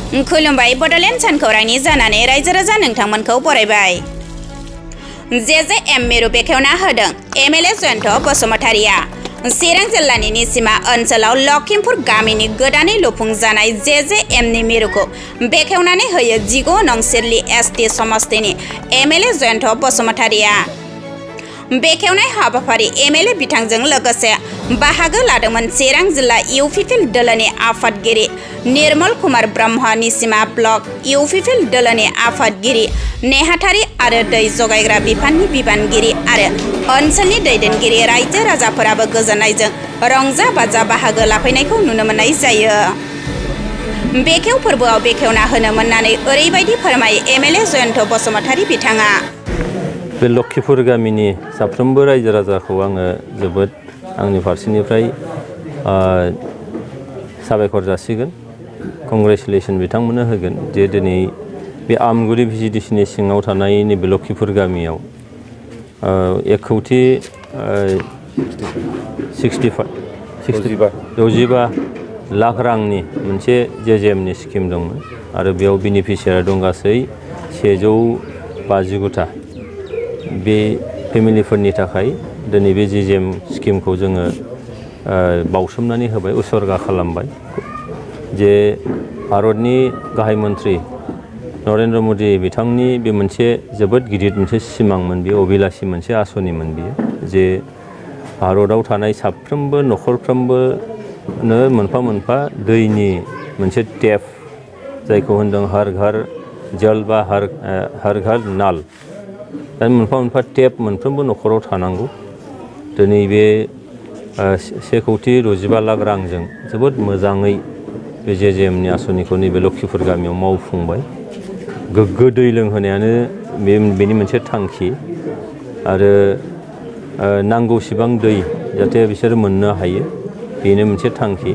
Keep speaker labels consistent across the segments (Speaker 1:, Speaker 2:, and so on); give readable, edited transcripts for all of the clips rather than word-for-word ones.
Speaker 1: खुलुमबाय बड'लेण्ड सानखौरांनि जानानै रायजो राजा नोंथांमोनखौ बरायबाय। जेजेएम मिरु बेखेवना होदों एमएलए जयन्त बसुमतारिया। चिरां जिल्लानि निसिमा ओनसोलाव लखिमपुर गामिनि गोदानै लुफुंजानाय जेजेएमनि मिरुखौ बेखेवनानै होयो 19 नं सिरलि एसटि समस्तिनि एमएलए जयन्त बसुमतारिया। बेखेवनाय हाबाफारि एमएलए बिथांजों लोगोसे बाहागो लादोंमोन चिरां जिल्ला इउपिपिएल दोलोनि आफादगिरि निर्मल कुमार ब्रह्म, निसिमा ब्लक इउपिपिएल दोलोनि आफादगिरि नेहाथारि आरो दै जगायग्रा बिफाननि बिबानगिरि आरो ओनसोलनि दैदेनगिरि रायजो राजाफोराबो गोजोननायजों रंजा बाजा बाहागो लाफैनायखौ नुनो मोननाय जायो। बेखेव फोरबोआव बेखेवना होनो मोननानै ओरैबायदि फोरमायो एमएलए जयन्त बसुमतारि बिथाङा।
Speaker 2: बे लखिपुर गामिनि साफ्रोमबो रायजो राजाखौ आङो जोबोद आंनि फारसेनिफ्राय साबायखर जासिगोन, कंग्रेचुलेसन बिथांमोननो होगोन जे दिनै बे आमगुरि भिजिडिसिनि सिङाव थानाय नैबे लखिपुर गामियाव 1,65 लाख रांनि मोनसे जेजेएमनि स्किम दंमोन आरो बेयाव बेनिफिसियारि दं गासै 150 बे फेमिलिफोरनि थाखाय दिनै बे जेजेएम स्किमखौ जोङो बावसोमनानै होबाय, उसर्गा खालामबाय। जे भारतनि गाहाय मन्त्रि नरेन्द्र मदि बिथांनि बे मोनसे जोबोद गिदिर मोनसे सिमांमोन, बे अभिलाषि मोनसे आसनिमोन बियो, जे भारताव थानाय साफ्रोमबो न'खरफ्रोमबोनो मोनफा मोनफा दैनि मोनसे टेप, जायखौ होनदों हर घर जल बा हर घर नाल, दा मोनफा मोनफा टेप मोनफ्रोमबो न'खराव थानांगौ। दिनै बे 1,65 लाख रांजों जोबोद मोजाङै बे जेजेएमनि आसनिखौ नैबे लखिपुर गामियाव मावफुंबाय। गोग्गो दै लोंहोनायानो बेनि मोनसे थांखि आरो नांगौसिबां दै जाहाथे बिसोर मोननो हायो, बेनो मोनसे थांखि।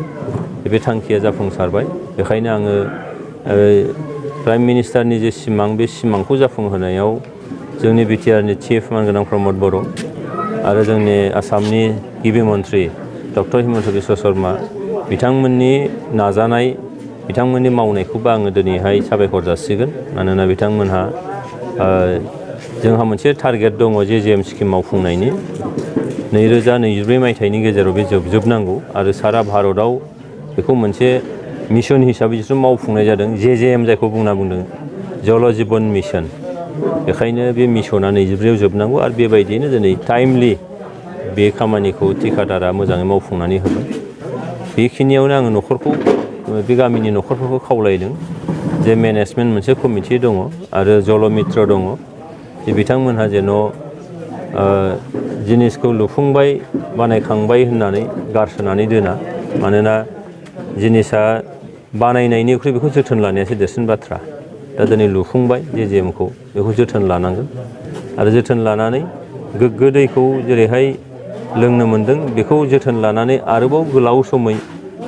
Speaker 2: बे थांखिया जाफुंसारबाय। बेखायनो आङो प्राइम मिनिस्टारनि जे सिमां, बे सिमांखौ जाफुंहोनायाव जोंनि बिटिआरनि चिफ मानगोनां प्रमद बर' आरो जोंनि आसामनि गिबि मन्त्रि डक्टर हिमन्त बिश्व शर्मा बिथांमोननि नाजानाय, बिथांमोननि मावनायखौबो आङो दिनैहाय साबायखर जासिगोन। मानोना बिथांमोनहा जोंहा मोनसे टारगेट दङ जेजेएम स्किम मावफुंनायनि, 2024 मायथाइनि गेजेराव बे जोबजोबनांगौ आरो सारा भारतआव बेखौ मोनसे मिशन हिसाबै बिसोर मावफुंनाय जादों। जेजेएम जायखौ बुंदों जल जीवन मिशन, बेखायनो बे मिशना 24 जोबनांगौ आरो बेबायदियैनो दिनै टाइमलि बे खामानिखौ थिकादारा मोजाङै मावफुंनानै होबाय। बेखिनियावनो आङो बे गामिनि न'खरफोरखौ खावलायदों जे मेनेजमेन्ट मोनसे कमिटि दङ आरो जल मित्र दङ, जे बिथांमोनहा जेन' जिनिसखौ लुफुंबाय बानायखांबाय होननानै गारसोनानै दोना। मानोना जिनिसा बानायनायनिख्रुइ बेखौ जोथोन लानायासो देरसिन बाथ्रा। दा दिनै लुफुंबाय जेजेएमखौ, बेखौ जोथोन लानांगोन आरो जोथोन लानानै गोग्गो दैखौ जेरैहाय लोंनो मोन्दों बेखौ जोथोन लानानै आरोबाव गोलाव समै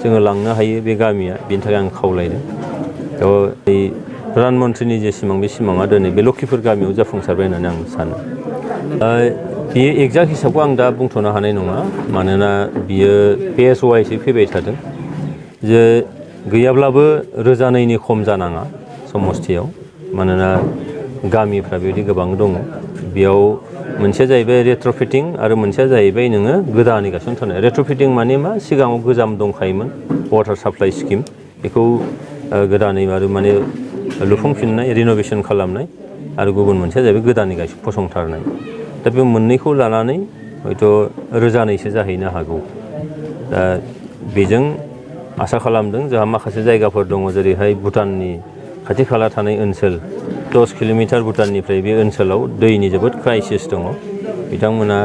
Speaker 2: जोङो लांनो हायो बे गामिया, बेनि थाखाय आं खावलायदों। प्रधान मन्त्रिनि जे सिमां, बे सिमाङा दिनै बे लखिपुर गामियाव जाफुंसारबाय होननानै आं सानो। बियो एक्जाक्ट हिसाबखौ आं दा बुंथ'नो हानाय नङा, मानोना बियो फेज वाइसै फैबाय थादों। जे गैयाब्लाबो 1,200नि खम जानाङा समस्थियाव, मानोना गामिफ्रा बेबायदि गोबां दङ। बेयाव मोनसेया जाहैबाय रेट्र'फिटिं आरो मोनसेया जाहैबाय नोङो गोदानै गायसनथारनाय। रेट्र'फिटिं माने मा? सिगाङाव गोजाम दंखायोमोन वाटार साप्लाइ स्किम, बेखौ गोदानै आरो माने लुफुंफिननाय, रिन'भेसन खालामनाय, आरो गुबुन मोनसेया जाहैबाय गोदानै फसंथारनाय। दा बे मोननैखौ लानानै हयथ' 1,200सो जाहैनो हागौ। दा बेजों आसा खालामदों। जोंहा माखासे जायगाफोर दङ, जेरैहाय भुटाननि खाथि खाला थानाय ओनसोल, 10 किल'मिटार भुटाननिफ्राय बे ओनसोलाव दैनि जोबोद क्राइसिस दङ। बिथांमोना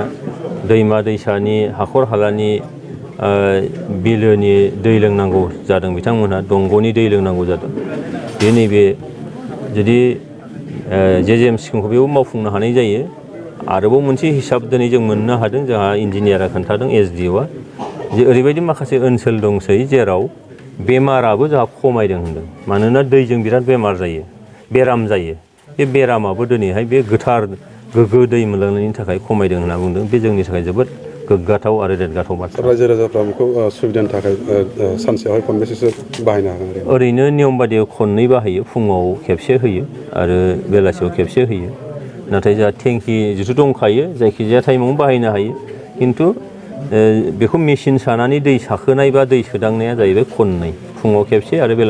Speaker 2: दैमा दैसानि, हाखर हालानि, बिलोनि दै लोंनांगौ जादों, बिथांमोनहा दंग'नि दै लोंनांगौ जादों। बे नैबे जुदि जेजेएम स्किमखौ बेयाव मावफुंनो हानाय जायो। आरोबाव मोनसे हिसाब दिनै जों मोननो हादों, जोंहा इन्जिनियारा खोन्थादों, एसडिअ'आ, जे ओरैबायदि माखासे ओनसोल दंसै जेराव बेमाराबो जोंहा खमायदों होनदों। मानोना दैजों बिराद बेराम जायो। बे बेरामाबो दिनैहाय बे गोथार गोग्गो दै मोनलोंनायनि थाखाय खमायदों होनना बुंदों। बे जोंनि थाखाय जोबोद गोग्गाथाव आरो देरगाथाव बाथ्रा।
Speaker 3: रायजो राजाफ्रा बेखौ सुबिदानि थाखाय सानसेयावहाय खनबेसेसो बाहायनो हागोन?
Speaker 2: ओरैनो नियम बादियै खननै बाहायो, फुङाव खेबसे होयो आरो बेलासियाव खेबसे होयो। नाथाय जोंहा टेंकि जिथु दंखायो जायखिजाया टाइमावनो बाहायनो हायो, खिन्थु बेखौ मेचिन सानानै दै साखोनाय बा दै सोदांनाया जाहैबाय खननै, फुङाव खेबसे आरो बेलासियाव